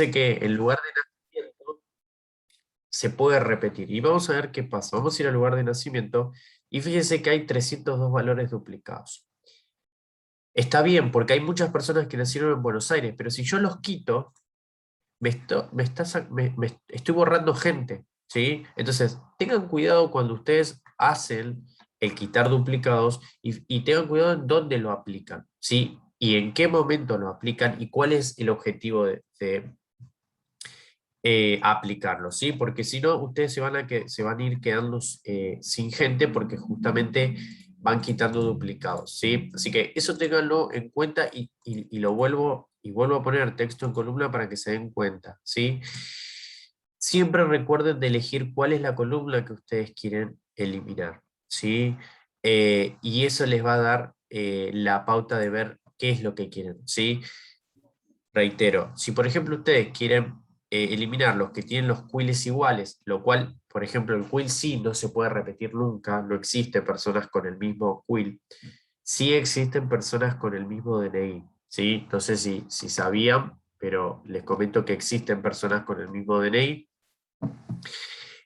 Fíjense que el lugar de nacimiento se puede repetir. Y vamos a ver qué pasa. Vamos a ir al lugar de nacimiento y fíjense que hay 302 valores duplicados. Está bien, porque hay muchas personas que nacieron en Buenos Aires, pero si yo los quito, estoy borrando gente, ¿sí? Entonces, tengan cuidado cuando ustedes hacen el quitar duplicados y tengan cuidado en dónde lo aplican, ¿sí? Y en qué momento lo aplican y cuál es el objetivo de aplicarlo, ¿sí? Porque si no, ustedes se van a ir quedando sin gente porque justamente van quitando duplicados, ¿sí? Así que eso ténganlo en cuenta y vuelvo a poner texto en columna para que se den cuenta, ¿sí? Siempre recuerden de elegir cuál es la columna que ustedes quieren eliminar, ¿sí? Y eso les va a dar la pauta de ver qué es lo que quieren, ¿sí? Reitero, si por ejemplo ustedes quieren eliminar los que tienen los quills iguales, lo cual, por ejemplo, el quill sí no se puede repetir nunca, no existe personas con el mismo quill, sí existen personas con el mismo DNI, ¿sí? No sé si sabían, pero les comento que existen personas con el mismo DNI,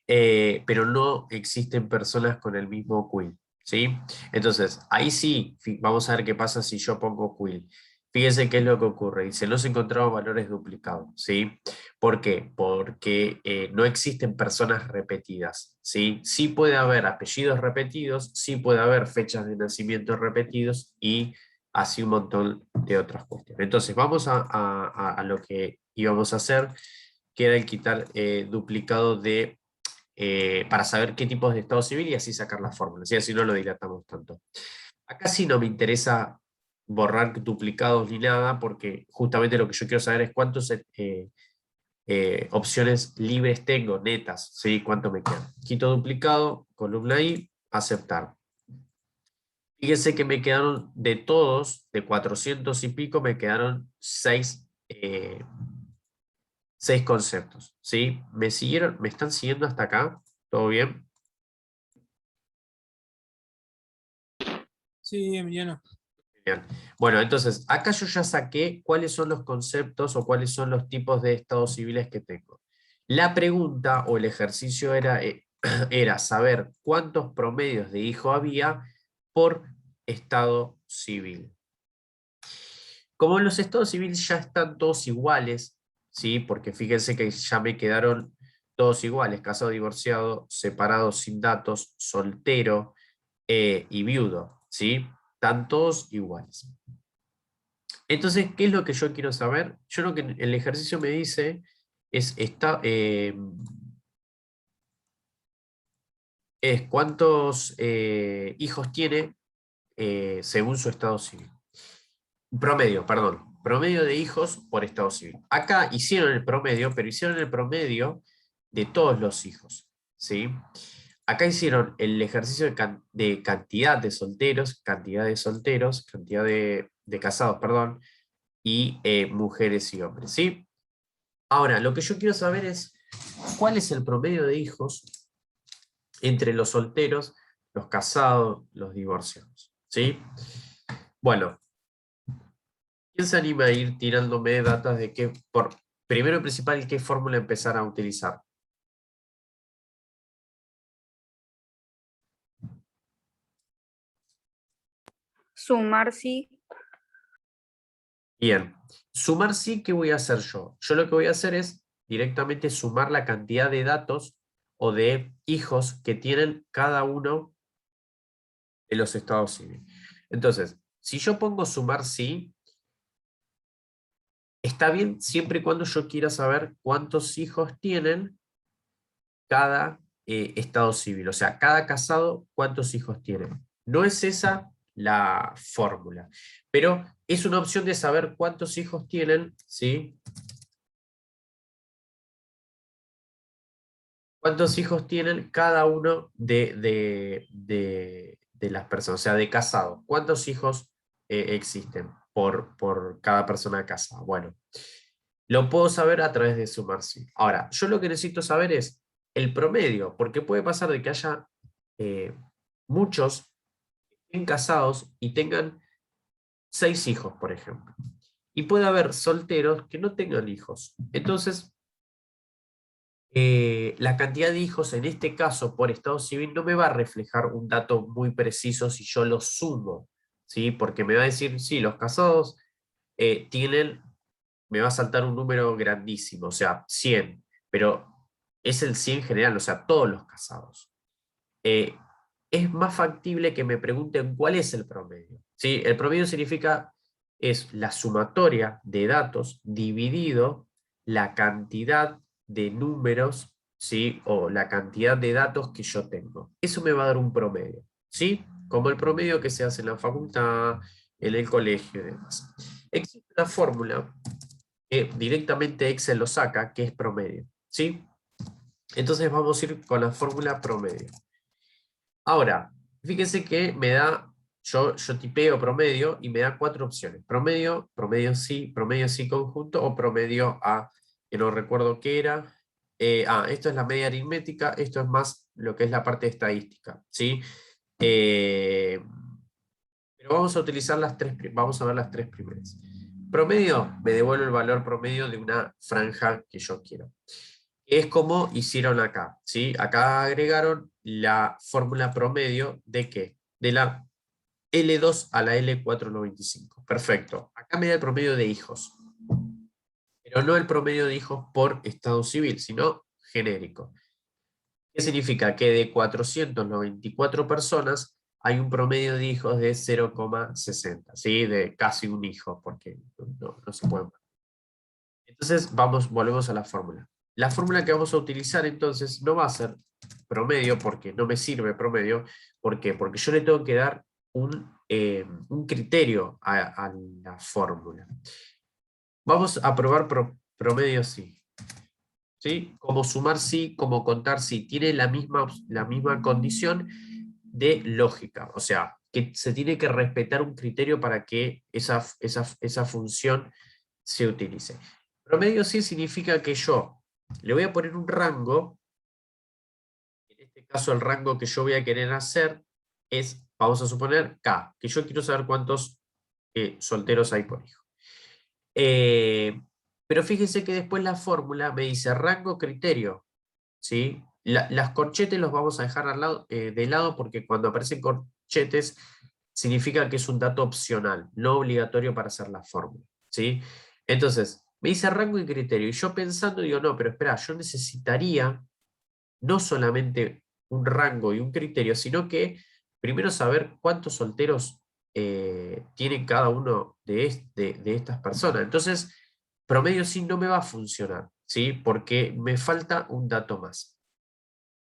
pero no existen personas con el mismo quill, ¿sí? Entonces, ahí sí, vamos a ver qué pasa si yo pongo quill. Fíjense qué es lo que ocurre. Dice, no se encontraron valores duplicados, ¿sí? ¿Por qué? Porque no existen personas repetidas, ¿sí? Sí puede haber apellidos repetidos, sí puede haber fechas de nacimiento repetidos y así un montón de otras cuestiones. Entonces, vamos a lo que íbamos a hacer, que era el quitar duplicado para saber qué tipos de estado civil y así sacar la fórmula, ¿sí? Así no lo dilatamos tanto. Acá sí no me interesa borrar duplicados ni nada, porque justamente lo que yo quiero saber es cuántas opciones libres tengo, netas, ¿sí? ¿Cuánto me queda? Quito duplicado, columna I, aceptar. Fíjense que me quedaron de todos, de 400 y pico, me quedaron 6 conceptos, ¿sí? ¿Me siguieron? ¿Me están siguiendo hasta acá? ¿Todo bien? Sí, Emiliano. Bien. Bueno, entonces, acá yo ya saqué cuáles son los conceptos o cuáles son los tipos de estados civiles que tengo. La pregunta o el ejercicio era saber cuántos promedios de hijo había por estado civil. Como los estados civiles ya están todos iguales, ¿sí? Porque fíjense que ya me quedaron todos iguales, casado, divorciado, separado, sin datos, soltero y viudo, ¿sí? Están todos iguales. Entonces, ¿qué es lo que yo quiero saber? Yo lo que el ejercicio me dice es cuántos hijos tiene según su estado civil. Promedio, perdón. Promedio de hijos por estado civil. Acá hicieron el promedio, pero hicieron el promedio de todos los hijos, ¿sí? Acá hicieron el ejercicio de cantidad de solteros, cantidad de casados, perdón, y mujeres y hombres, ¿sí? Ahora, lo que yo quiero saber es cuál es el promedio de hijos entre los solteros, los casados, los divorciados, ¿sí? Bueno, ¿quién se anima a ir tirándome datas de primero y principal, qué fórmula empezar a utilizar? Sumar sí. Bien, sumar sí, ¿qué voy a hacer yo? Yo lo que voy a hacer es directamente sumar la cantidad de datos o de hijos que tienen cada uno de los estados civiles. Entonces, si yo pongo sumar sí, está bien siempre y cuando yo quiera saber cuántos hijos tienen cada estado civil. O sea, cada casado, cuántos hijos tiene. No es esa la fórmula, pero es una opción de saber cuántos hijos tienen, ¿sí? ¿Cuántos hijos tienen cada uno de las personas? O sea, de casados. ¿Cuántos hijos existen por cada persona casada? Bueno, lo puedo saber a través de sumar sí. Ahora, yo lo que necesito saber es el promedio, porque puede pasar de que haya muchos estén casados y tengan 6 hijos, por ejemplo. y puede haber solteros que no tengan hijos. Entonces, la cantidad de hijos en este caso por estado civil no me va a reflejar un dato muy preciso si yo lo sumo, ¿sí? Porque me va a decir, sí, los casados tienen, me va a saltar un número grandísimo, o sea, 100, pero es el 100 general, o sea, todos los casados. Eh, es más factible que me pregunten cuál es el promedio, ¿sí? El promedio significa, es la sumatoria de datos dividido la cantidad de números, ¿sí? O la cantidad de datos que yo tengo. Eso me va a dar un promedio, ¿sí? Como el promedio que se hace en la facultad, en el colegio y demás. Existe una fórmula que directamente Excel lo saca, que es promedio, ¿sí? Entonces vamos a ir con la fórmula promedio. Ahora, fíjense que me da, yo tipeo promedio y me da 4 opciones. Promedio, promedio sí conjunto o promedio A, que no recuerdo qué era. Esto es la media aritmética, esto es más lo que es la parte estadística, ¿sí? Eh, pero vamos a utilizar vamos a ver las tres primeras. Promedio, me devuelve el valor promedio de una franja que yo quiero. Es como hicieron acá, ¿sí? Acá agregaron la fórmula promedio ¿de qué? De la L2 a la L495. Perfecto. Acá me da el promedio de hijos, pero no el promedio de hijos por estado civil, sino genérico. ¿Qué significa? Que de 494 personas hay un promedio de hijos de 0,60, ¿sí? De casi un hijo, porque no se puede. Entonces, volvemos a la fórmula. La fórmula que vamos a utilizar entonces no va a ser promedio, porque no me sirve promedio. ¿Por qué? Porque yo le tengo que dar un criterio a la fórmula. Vamos a probar promedio sí. ¿Sí? Como sumar sí, como contar sí. Tiene la misma condición de lógica. O sea, que se tiene que respetar un criterio para que esa función se utilice. Promedio sí significa que yo le voy a poner un rango. En este caso el rango que yo voy a querer hacer es, vamos a suponer, K, que yo quiero saber cuántos solteros hay por hijo. Pero fíjense que después la fórmula me dice rango criterio, ¿sí? Las corchetes los vamos a dejar al lado, de lado porque cuando aparecen corchetes significa que es un dato opcional, no obligatorio para hacer la fórmula, ¿sí? Entonces, me dice rango y criterio, y yo pensando digo, no, pero espera, yo necesitaría no solamente un rango y un criterio, sino que primero saber cuántos solteros tienen cada uno de estas personas. Entonces, promedio sí no me va a funcionar, ¿sí? Porque me falta un dato más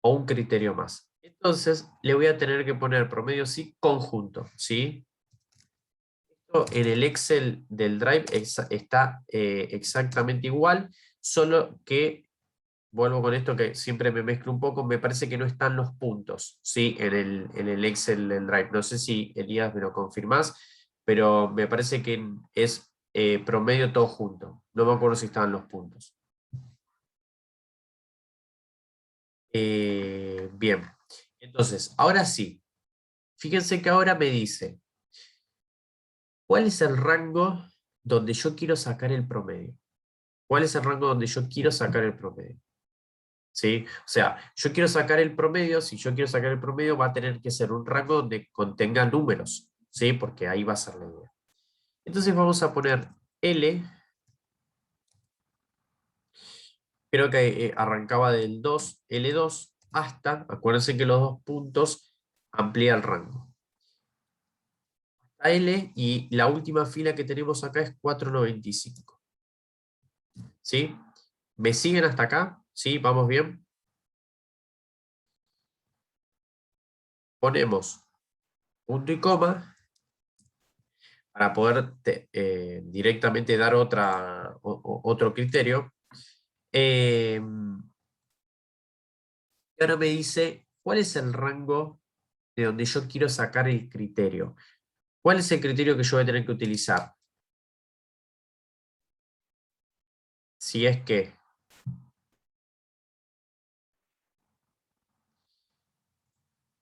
o un criterio más. Entonces, le voy a tener que poner promedio sí conjunto, ¿sí? Esto en el Excel del Drive está exactamente igual, solo que vuelvo con esto que siempre me mezclo un poco, me parece que no están los puntos, ¿sí? En el Excel del Drive. No sé si Elías me lo confirmás, pero me parece que es promedio todo junto. No me acuerdo si estaban los puntos. Bien, entonces, ahora sí. Fíjense que ahora me dice, ¿cuál es el rango donde yo quiero sacar el promedio? ¿Cuál es el rango donde yo quiero sacar el promedio? ¿Sí? O sea, yo quiero sacar el promedio, si yo quiero sacar el promedio va a tener que ser un rango donde contenga números, ¿sí? Porque ahí va a ser la idea. Entonces vamos a poner L, creo que arrancaba del 2, L2, hasta, acuérdense que los dos puntos amplía el rango. Hasta L y la última fila que tenemos acá es 495. ¿Sí? ¿Me siguen hasta acá? ¿Sí? ¿Vamos bien? Ponemos punto y coma para poder directamente dar otro criterio. Y ahora me dice, ¿cuál es el rango de donde yo quiero sacar el criterio? ¿Cuál es el criterio que yo voy a tener que utilizar? Si es que,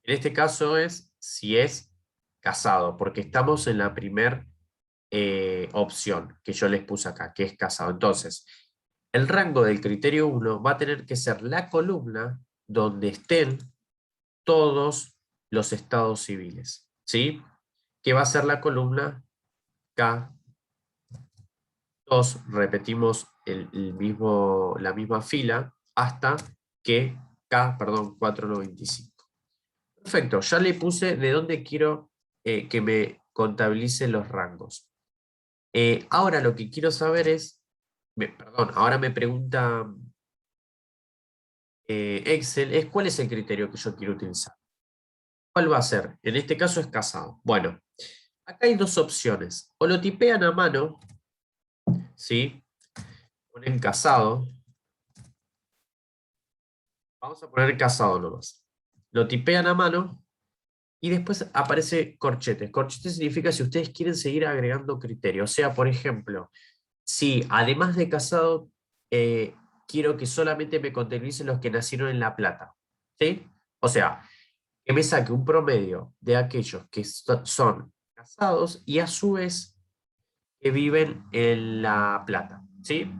en este caso es si es casado, porque estamos en la primer opción que yo les puse acá, que es casado. Entonces, el rango del criterio 1 va a tener que ser la columna donde estén todos los estados civiles, ¿sí? Que va a ser la columna K2, repetimos la misma fila hasta que K, perdón, 495. Perfecto, ya le puse de dónde quiero que me contabilice los rangos. Ahora lo que quiero saber es, perdón, ahora me pregunta Excel, es cuál es el criterio que yo quiero utilizar. ¿Cuál va a ser? En este caso es casado. Bueno, acá hay dos opciones. O lo tipean a mano, ¿sí? Ponen casado. Vamos a poner casado nomás. Lo tipean a mano y después aparece corchetes. Corchetes significa si ustedes quieren seguir agregando criterios. O sea, por ejemplo, si además de casado, quiero que solamente me contabilicen los que nacieron en La Plata. ¿Sí? O sea, que me saque un promedio de aquellos que son casados y a su vez que viven en La Plata. ¿Sí?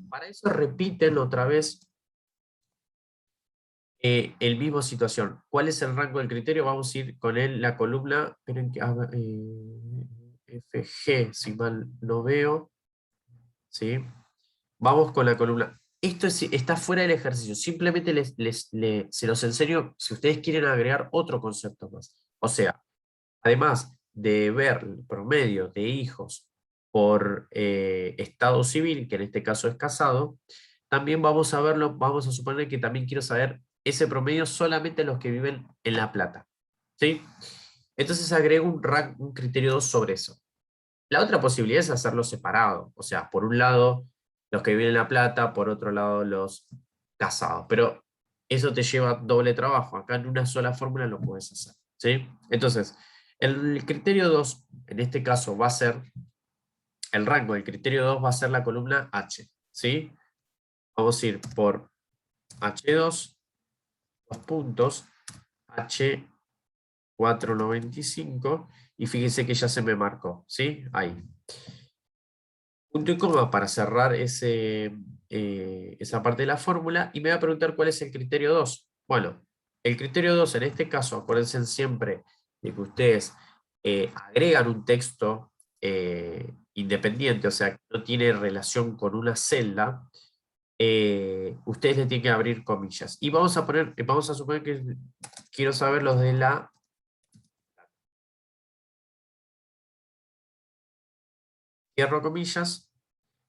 Para eso repiten otra vez el mismo situación. ¿Cuál es el rango del criterio? Vamos a ir con la columna, esperen que haga, FG, si mal no veo. ¿Sí? Vamos con la columna. Esto está fuera del ejercicio. Simplemente se los enseño si ustedes quieren agregar otro concepto más. O sea, además de ver el promedio de hijos por estado civil, que en este caso es casado, también vamos a verlo, vamos a suponer que también quiero saber ese promedio solamente los que viven en La Plata. ¿Sí? Entonces agrego un criterio 2 sobre eso. La otra posibilidad es hacerlo separado. O sea, por un lado los que viven en La Plata, por otro lado los casados. Pero eso te lleva doble trabajo. Acá en una sola fórmula lo puedes hacer. ¿Sí? Entonces, el criterio 2, en este caso, va a ser, el rango del criterio 2 va a ser la columna H. ¿Sí? Vamos a ir por H2, dos puntos, H495, y fíjense que ya se me marcó. ¿Sí? Ahí. Punto y coma para cerrar esa parte de la fórmula y me va a preguntar cuál es el criterio 2. Bueno, el criterio 2 en este caso, acuérdense siempre de que ustedes agregan un texto independiente, o sea, que no tiene relación con una celda, ustedes le tienen que abrir comillas. Y vamos a suponer que quiero saber los de la... Cierro comillas.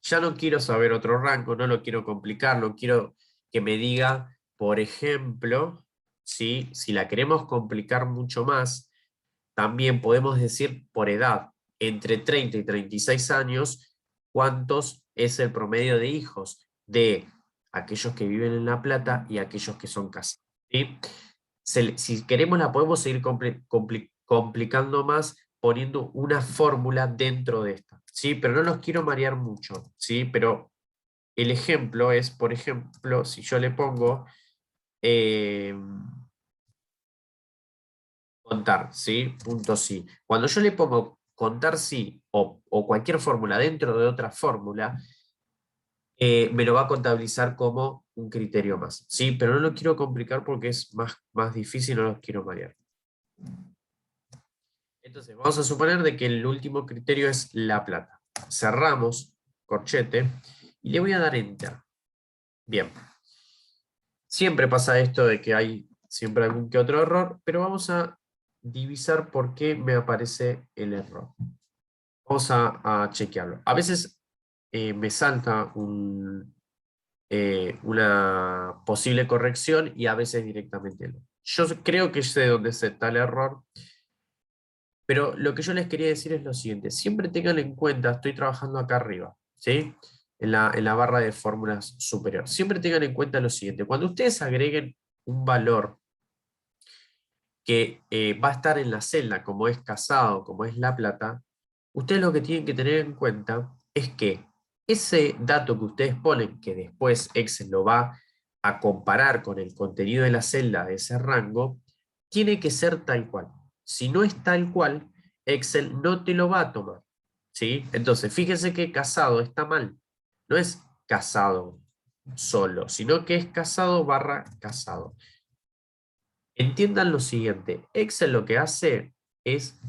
Ya no quiero saber otro rango, no lo quiero complicar, no quiero que me diga, por ejemplo, ¿sí? Si la queremos complicar mucho más, también podemos decir por edad, entre 30 y 36 años, cuántos es el promedio de hijos de aquellos que viven en La Plata y aquellos que son casados. ¿Sí? Si queremos la podemos seguir complicando más poniendo una fórmula dentro de esta, ¿sí? Pero no los quiero marear mucho, ¿sí? Pero el ejemplo es, por ejemplo, si yo le pongo eh, contar, ¿sí? Punto sí. Cuando yo le pongo contar sí o cualquier fórmula dentro de otra fórmula, me lo va a contabilizar como un criterio más, ¿sí? Pero no lo quiero complicar porque es más difícil, no los quiero marear. Entonces, vamos a suponer de que el último criterio es La Plata. Cerramos, corchete, y le voy a dar Enter. Bien. Siempre pasa esto de que hay siempre algún que otro error, pero vamos a divisar por qué me aparece el error. Vamos a chequearlo. A veces me salta una posible corrección y a veces directamente no. Yo creo que sé dónde está el error. Pero lo que yo les quería decir es lo siguiente, siempre tengan en cuenta, estoy trabajando acá arriba, ¿sí? En la barra de fórmulas superior. Siempre tengan en cuenta lo siguiente, cuando ustedes agreguen un valor que va a estar en la celda, como es casado, como es La Plata, ustedes lo que tienen que tener en cuenta es que ese dato que ustedes ponen, que después Excel lo va a comparar con el contenido de la celda de ese rango, tiene que ser tal cual. Si no es tal cual, Excel no te lo va a tomar. ¿sí? Entonces, fíjense que casado está mal. No es casado solo, sino que es casado barra casado. Entiendan lo siguiente, Excel lo que hace es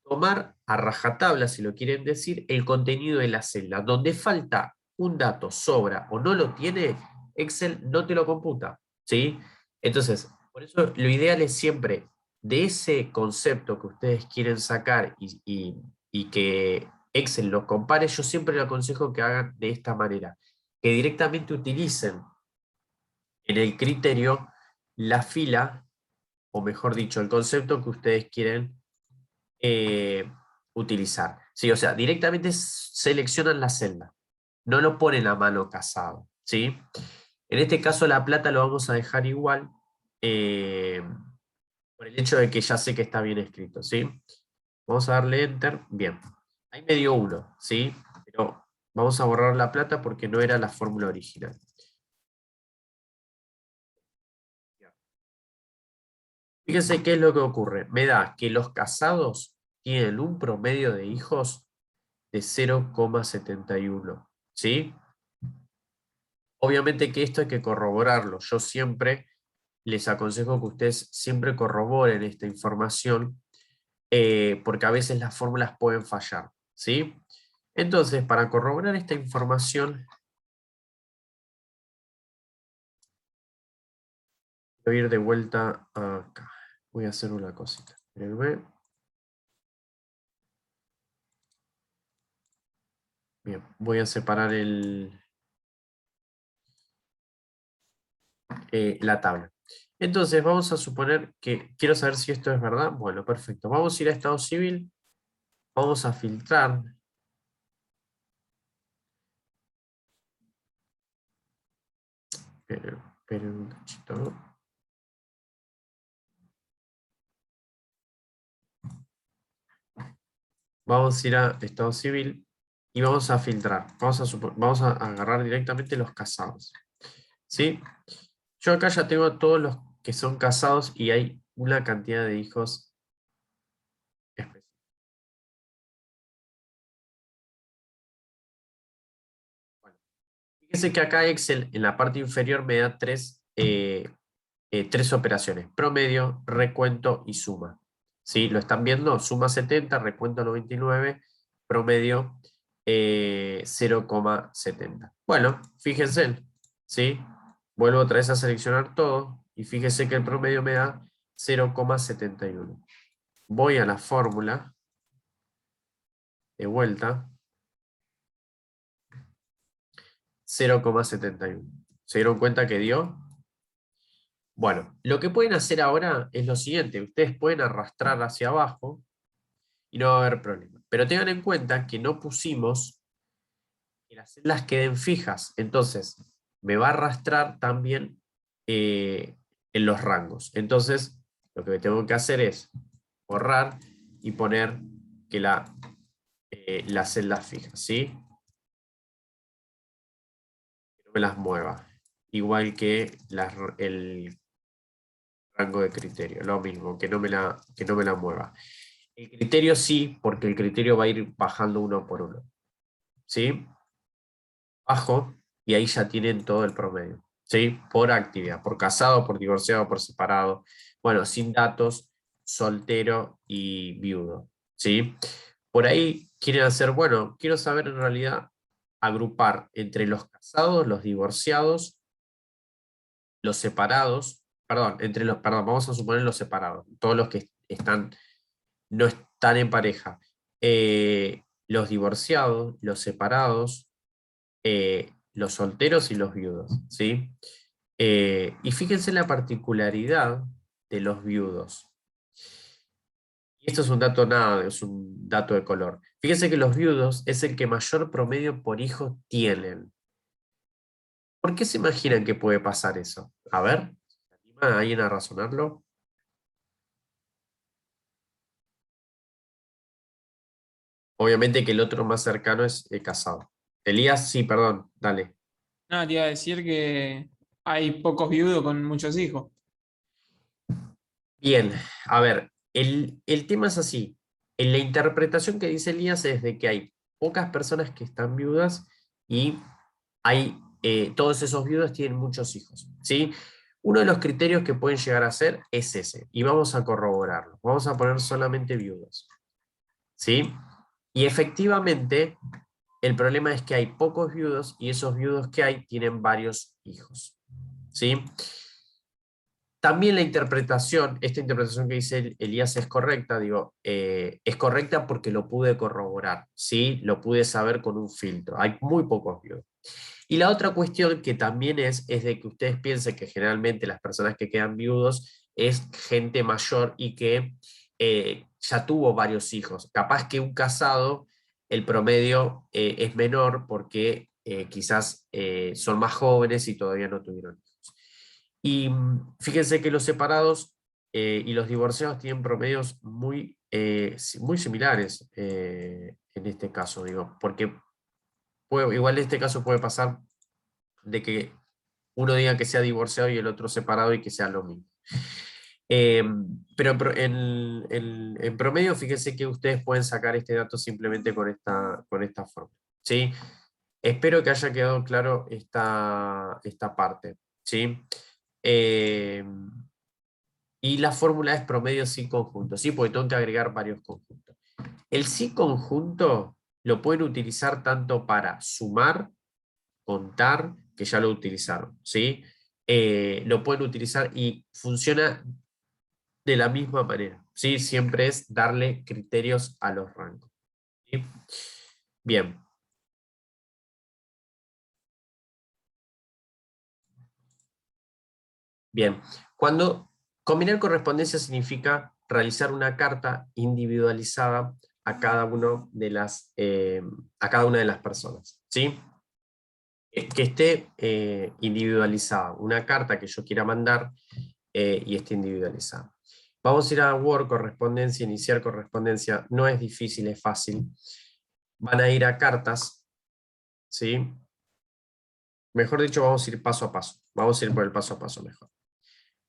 tomar a rajatabla, si lo quieren decir, el contenido de la celda. Donde falta un dato, sobra o no lo tiene, Excel no te lo computa, ¿sí? Entonces, por eso lo ideal es siempre de ese concepto que ustedes quieren sacar y que Excel los compare, yo siempre les aconsejo que hagan de esta manera, que directamente utilicen en el criterio la fila, o mejor dicho, el concepto que ustedes quieren eh, utilizar. Sí, o sea, directamente seleccionan la celda, no lo ponen a mano casado, ¿sí? En este caso la plata lo vamos a dejar igual eh, por el hecho de que ya sé que está bien escrito, ¿sí? Vamos a darle Enter, bien. Ahí me dio 1, ¿sí? Pero vamos a borrar la plata porque no era la fórmula original. Fíjense qué es lo que ocurre. Me da que los casados tienen un promedio de hijos de 0,71, ¿sí? Obviamente que esto hay que corroborarlo. Yo siempre les aconsejo que ustedes siempre corroboren esta información porque a veces las fórmulas pueden fallar, ¿sí? Entonces, para corroborar esta información, voy a ir de vuelta acá. Voy a hacer una cosita. Espérenme. Bien, voy a separar la tabla. Entonces, vamos a suponer que quiero saber si esto es verdad. Bueno, perfecto. Vamos a ir a Estado Civil. Vamos a filtrar. Esperen un cachito. Vamos a ir a Estado Civil y vamos a filtrar. Vamos a agarrar directamente los casados. ¿Sí? Yo acá ya tengo todos los que son casados y hay una cantidad de hijos específicos. Bueno, fíjense que acá Excel en la parte inferior me da tres operaciones: promedio, recuento y suma. ¿Sí? ¿Lo están viendo? Suma 70, recuento 99, promedio 0,70. Bueno, fíjense, ¿sí? Vuelvo otra vez a seleccionar todo y fíjense que el promedio me da 0,71. Voy a la fórmula de vuelta, 0,71. ¿Se dieron cuenta que dio? Bueno, lo que pueden hacer ahora es lo siguiente. Ustedes pueden arrastrar hacia abajo y no va a haber problema. Pero tengan en cuenta que no pusimos que las celdas queden fijas. Entonces, me va a arrastrar también en los rangos. Entonces, lo que tengo que hacer es borrar y poner que las celdas fijas, ¿sí? Que no me las mueva. Igual que el rango de criterio, lo mismo, que no me la mueva. El criterio sí, porque el criterio va a ir bajando uno por uno. ¿Sí? Bajo, y ahí ya tienen todo el promedio. ¿Sí? Por actividad, por casado, por divorciado, por separado. Bueno, sin datos, soltero y viudo. ¿Sí? Por ahí quieren hacer, bueno, quiero saber en realidad agrupar entre los casados, los divorciados, los separados, perdón, vamos a suponer los separados, todos los que no están en pareja, los divorciados, los separados, los solteros y los viudos, ¿sí? Y fíjense la particularidad de los viudos. Y esto es un dato nada, es un dato de color. Fíjense que los viudos es el que mayor promedio por hijo tienen. ¿Por qué se imaginan que puede pasar eso? A ver, ¿se anima alguien a razonarlo? Obviamente que el otro más cercano es casado. Elías, sí, perdón, dale. No, te iba a decir que hay pocos viudos con muchos hijos. Bien, a ver, el tema es así. En la interpretación que dice Elías es de que hay pocas personas que están viudas y hay, todos esos viudos tienen muchos hijos, ¿sí? Uno de los criterios que pueden llegar a ser es ese, y vamos a corroborarlo. Vamos a poner solamente viudos, ¿sí? Y efectivamente, el problema es que hay pocos viudos y esos viudos que hay tienen varios hijos, ¿sí? También la interpretación, esta interpretación que dice Elías es correcta, digo, es correcta porque lo pude corroborar, ¿sí? Lo pude saber con un filtro. Hay muy pocos viudos. Y la otra cuestión que también es de que ustedes piensen que generalmente las personas que quedan viudos es gente mayor y que ya tuvo varios hijos. Capaz que un casado, el promedio es menor porque quizás son más jóvenes y todavía no tuvieron hijos. Y fíjense que los separados y los divorciados tienen promedios muy similares en este caso, digo, porque igual en este caso puede pasar de que uno diga que sea divorciado y el otro separado y que sea lo mismo. Pero en promedio, fíjense que ustedes pueden sacar este dato simplemente con esta forma, ¿sí? Espero que haya quedado claro esta parte, ¿sí? Y la fórmula es promedio sin conjunto, ¿sí? Porque tengo que agregar varios conjuntos. El sí conjunto lo pueden utilizar tanto para sumar, contar, que ya lo utilizaron, ¿sí? Lo pueden utilizar y funciona de la misma manera, ¿sí? Siempre es darle criterios a los rangos, ¿sí? Bien. Bien. Cuando combinar correspondencia significa realizar una carta individualizada a cada, a cada una de las personas, ¿sí? Que esté individualizada, una carta que yo quiera mandar y esté individualizada. Vamos a ir a Word, correspondencia, iniciar correspondencia, no es difícil, es fácil. Van a ir a cartas, ¿sí? Mejor dicho, vamos a ir paso a paso, vamos a ir por el paso a paso mejor.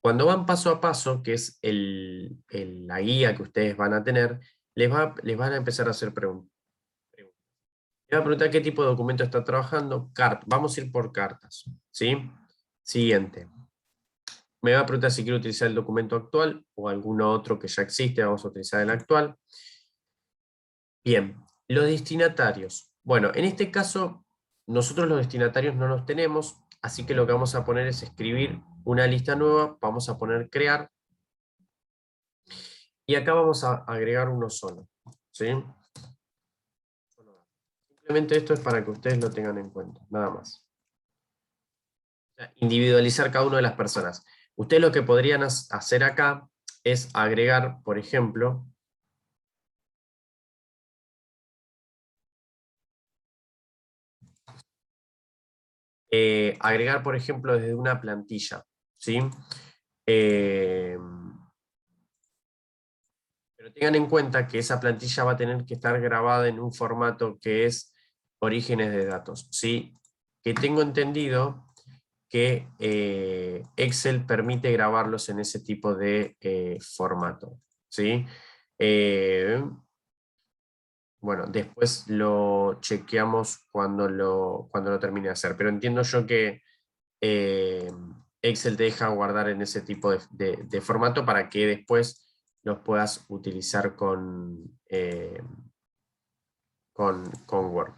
Cuando van paso a paso, que es la guía que ustedes van a tener, les van a empezar a hacer preguntas. Me va a preguntar qué tipo de documento está trabajando. Vamos a ir por cartas, ¿sí? Siguiente. Me va a preguntar si quiero utilizar el documento actual o alguno otro que ya existe. Vamos a utilizar el actual. Bien, los destinatarios. Bueno, en este caso, nosotros los destinatarios no los tenemos, así que lo que vamos a poner es escribir una lista nueva. Vamos a poner crear. Y acá vamos a agregar uno solo, ¿sí? Simplemente esto es para que ustedes lo tengan en cuenta, nada más. Individualizar cada una de las personas. Ustedes lo que podrían hacer acá es agregar, por ejemplo, desde una plantilla, ¿sí? Pero tengan en cuenta que esa plantilla va a tener que estar grabada en un formato que es orígenes de datos, ¿sí? Que tengo entendido que Excel permite grabarlos en ese tipo de formato, ¿sí? Bueno, después lo chequeamos cuando lo termine de hacer, pero entiendo yo que Excel te deja guardar en ese tipo de formato para que después los puedas utilizar con Word.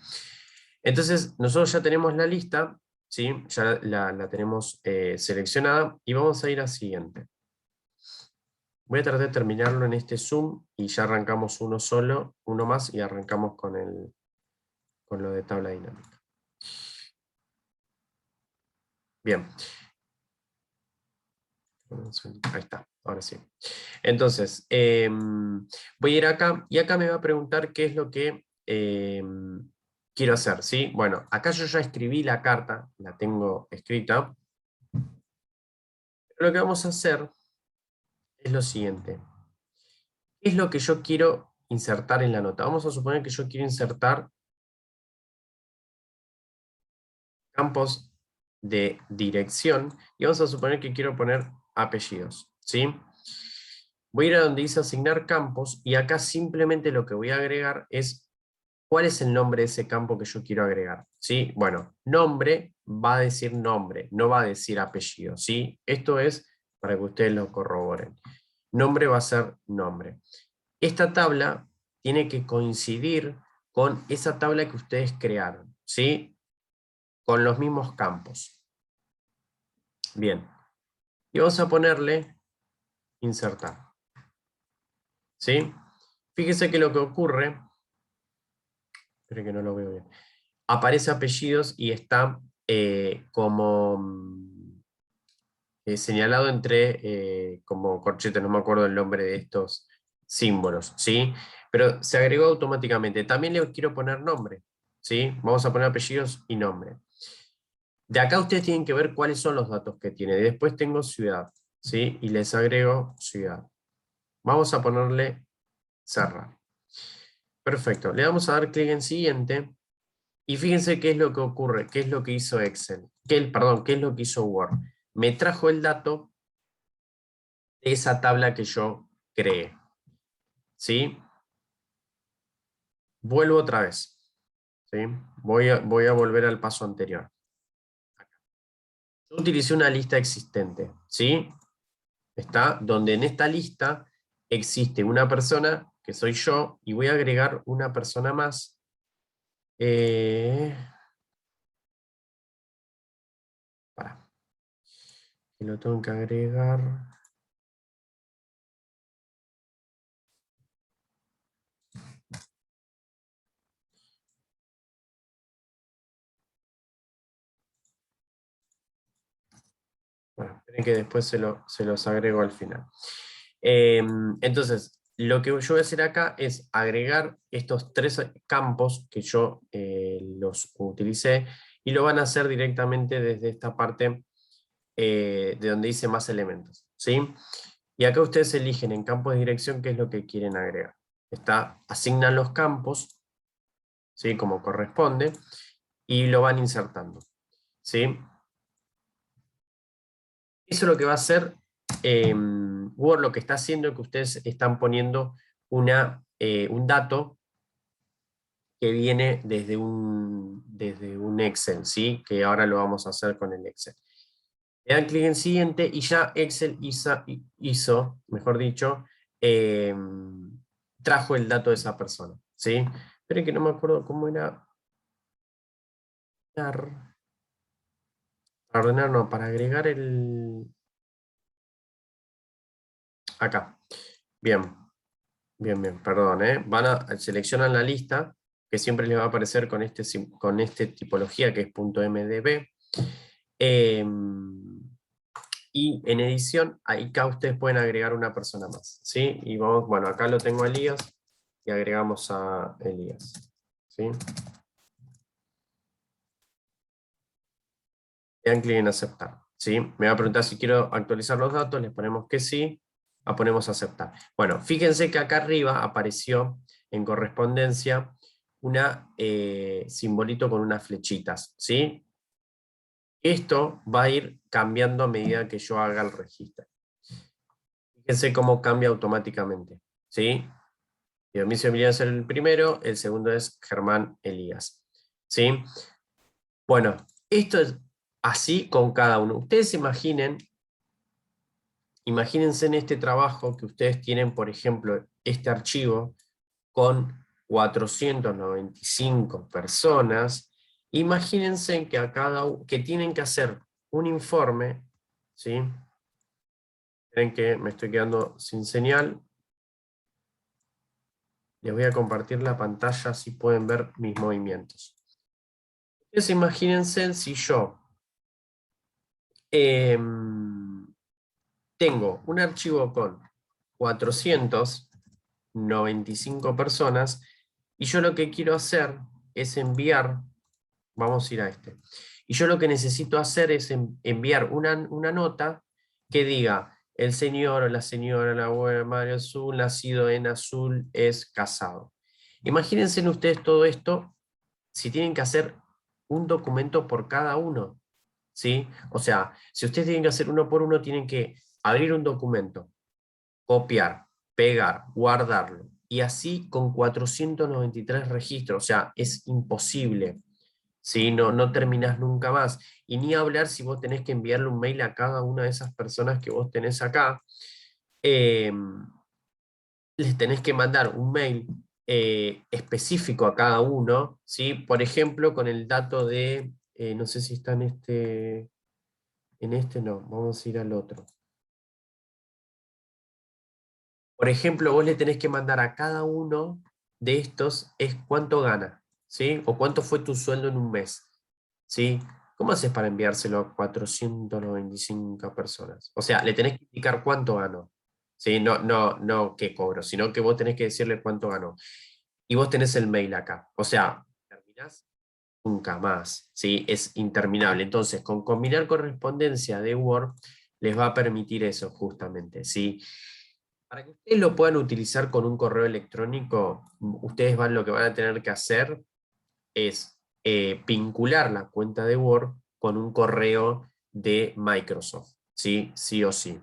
Entonces, nosotros ya tenemos la lista, ¿sí? Ya la tenemos seleccionada y vamos a ir al siguiente. Voy a tratar de terminarlo en este Zoom y ya arrancamos uno más y arrancamos con lo de tabla dinámica. Bien. Ahí está, ahora sí. Entonces, voy a ir acá y acá me va a preguntar qué es lo que quiero hacer, ¿sí? Bueno, acá yo ya escribí la carta, la tengo escrita. Pero lo que vamos a hacer es lo siguiente. ¿Qué es lo que yo quiero insertar en la nota? Vamos a suponer que yo quiero insertar campos de dirección y vamos a suponer que quiero poner apellidos, ¿sí? voy a ir a donde dice asignar campos, y acá simplemente lo que voy a agregar es cuál es el nombre de ese campo que yo quiero agregar, ¿sí? Bueno, nombre va a decir nombre, no va a decir apellido, ¿sí? Esto es para que ustedes lo corroboren. Nombre va a ser nombre. Esta tabla tiene que coincidir con esa tabla que ustedes crearon, ¿sí? Con los mismos campos. Bien. Y vamos a ponerle insertar, ¿sí? Fíjese que lo que ocurre, espero que no lo veo bien, aparece apellidos y está como señalado entre como corchetes, no me acuerdo el nombre de estos símbolos, ¿sí? Pero se agregó automáticamente. También le quiero poner nombre, ¿sí? Vamos a poner apellidos y nombre. De acá ustedes tienen que ver cuáles son los datos que tiene. Después tengo ciudad, ¿sí? Y les agrego ciudad. Vamos a ponerle cerrar. Perfecto. Le vamos a dar clic en siguiente. Y fíjense qué es lo que ocurre, qué es lo que hizo Excel. Perdón, qué es lo que hizo Word. Me trajo el dato de esa tabla que yo creé. ¿Sí? Vuelvo otra vez. ¿Sí? Voy a volver al paso anterior. Yo utilicé una lista existente. ¿Sí? Está donde en esta lista existe una persona, que soy yo, y voy a agregar una persona más. Para. Y lo tengo que agregar. Bueno, esperen que después se los agrego al final. Entonces, lo que yo voy a hacer acá es agregar estos 3 campos que yo los utilicé, y lo van a hacer directamente desde esta parte de donde dice más elementos, ¿sí? Y acá ustedes eligen en campos de dirección qué es lo que quieren agregar. Asignan los campos, ¿sí? Como corresponde, y lo van insertando, ¿sí? Eso es lo que va a hacer Word. Lo que está haciendo es que ustedes están poniendo un dato que viene desde un Excel, ¿sí? Que ahora lo vamos a hacer con el Excel. Le dan clic en siguiente y ya Excel hizo, mejor dicho, trajo el dato de esa persona, ¿sí? Esperen que no me acuerdo cómo era. Para ordenar, no, para agregar acá. Bien. Bien, perdón, seleccionan la lista, que siempre les va a aparecer con este tipología que es .mdb. Y en edición, acá ustedes pueden agregar una persona más, ¿sí? Y vamos, bueno, acá lo tengo a Elías, y agregamos a Elías, ¿sí? Le dan clic en aceptar, ¿sí? Me va a preguntar si quiero actualizar los datos, les ponemos que sí, ponemos aceptar. Bueno, fíjense que acá arriba apareció en correspondencia una simbolito con unas flechitas, ¿sí? Esto va a ir cambiando a medida que yo haga el registro. Fíjense cómo cambia automáticamente, ¿sí? Dionisio Emiliano es el primero, el segundo es Germán Elías, ¿sí? Bueno, esto es así con cada uno. Ustedes imagínense en este trabajo que ustedes tienen, por ejemplo, este archivo con 495 personas. Imagínense que que tienen que hacer un informe, ¿sí? Ven que me estoy quedando sin señal. Les voy a compartir la pantalla, así pueden ver mis movimientos. Entonces imagínense si yo tengo un archivo con 495 personas, y yo lo que quiero hacer es enviar, vamos a ir a este, y yo lo que necesito hacer es enviar una nota que diga: el señor o la señora, la abuela Mario Azul, nacido en Azul, es casado. Imagínense ustedes todo esto, si tienen que hacer un documento por cada uno, ¿sí? O sea, si ustedes tienen que hacer uno por uno, tienen que abrir un documento, copiar, pegar, guardarlo. Y así con 493 registros. O sea, es imposible. ¿Sí? No terminás nunca más. Y ni hablar si vos tenés que enviarle un mail a cada una de esas personas que vos tenés acá. Les tenés que mandar un mail específico a cada uno, ¿sí? Por ejemplo, con el dato de, no sé si está en este no, vamos a ir al otro. Por ejemplo, vos le tenés que mandar a cada uno de estos es cuánto gana, ¿sí? O cuánto fue tu sueldo en un mes, ¿sí? ¿Cómo haces para enviárselo a 495 personas? O sea, le tenés que indicar cuánto ganó, ¿sí? No qué cobro, sino que vos tenés que decirle cuánto ganó. Y vos tenés el mail acá. O sea, terminás nunca más, ¿sí? Es interminable. Entonces, con combinar correspondencia de Word, les va a permitir eso justamente, ¿sí? Para que ustedes lo puedan utilizar con un correo electrónico, lo que van a tener que hacer es vincular la cuenta de Word con un correo de Microsoft, ¿sí? Sí o sí.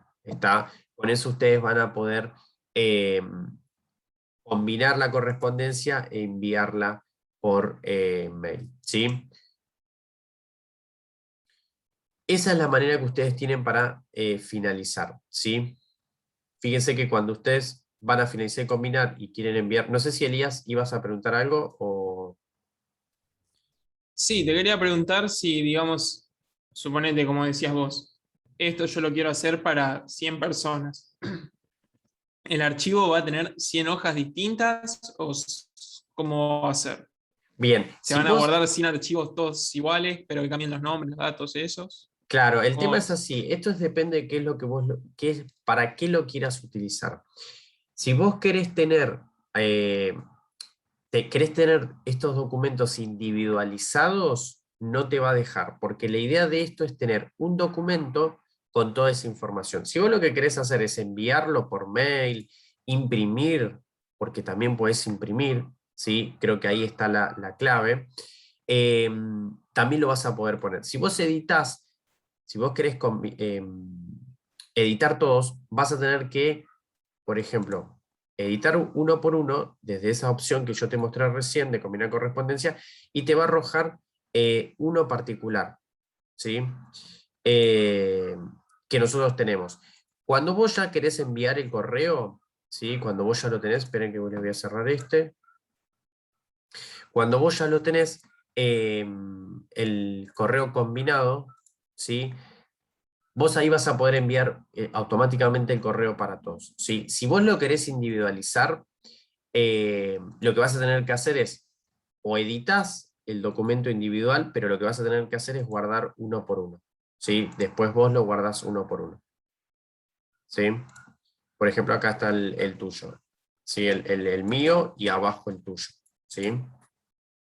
Con eso ustedes van a poder combinar la correspondencia e enviarla por mail, ¿sí? Esa es la manera que ustedes tienen para finalizar, ¿sí? Fíjense que cuando ustedes van a finalizar y combinar y quieren enviar, no sé si Elías ibas a preguntar algo o... Sí, te quería preguntar si, digamos, suponete, como decías vos, esto yo lo quiero hacer para 100 personas. ¿El archivo va a tener 100 hojas distintas o cómo va a ser? Bien, ¿Se si van a vos... guardar 100 archivos todos iguales, pero que cambien los nombres, los datos, esos? Claro, el ¿Cómo tema va a es ser? así, depende de qué es lo que para qué lo quieras utilizar. Si vos querés eh, querés tener estos documentos individualizados, no te va a dejar, porque la idea de esto es tener un documento con toda esa información. Si vos lo que querés hacer es enviarlo por mail, imprimir, porque también podés imprimir, ¿sí? Creo que ahí está la clave, eh, también lo vas a poder poner. Si vos editás, si vos querés editar todos, vas a tener que, por ejemplo, editar uno por uno desde esa opción que yo te mostré recién de combinar correspondencia y te va a arrojar uno particular, ¿sí? Eh, que nosotros tenemos. Cuando vos ya querés enviar el correo, ¿sí? Cuando vos ya lo tenés, esperen que les voy a cerrar este. Cuando vos ya lo tenés, el correo combinado, ¿sí? Vos ahí vas a poder enviar automáticamente el correo para todos, ¿sí? Si vos lo querés individualizar, lo que vas a tener que hacer es, o editas el documento individual, pero lo que vas a tener que hacer es guardar uno por uno, ¿sí? Después vos lo guardás uno por uno, ¿sí? Por ejemplo, acá está el tuyo, ¿sí? El mío y abajo el tuyo, ¿sí?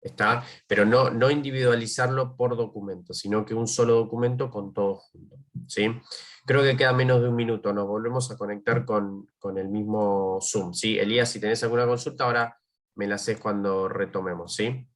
Está, pero no individualizarlo por documento, sino que un solo documento con todo junto, ¿sí? Creo que queda menos de un minuto, nos volvemos a conectar con el mismo Zoom, ¿sí? Elías, si tenés alguna consulta, ahora me la haces cuando retomemos, ¿sí?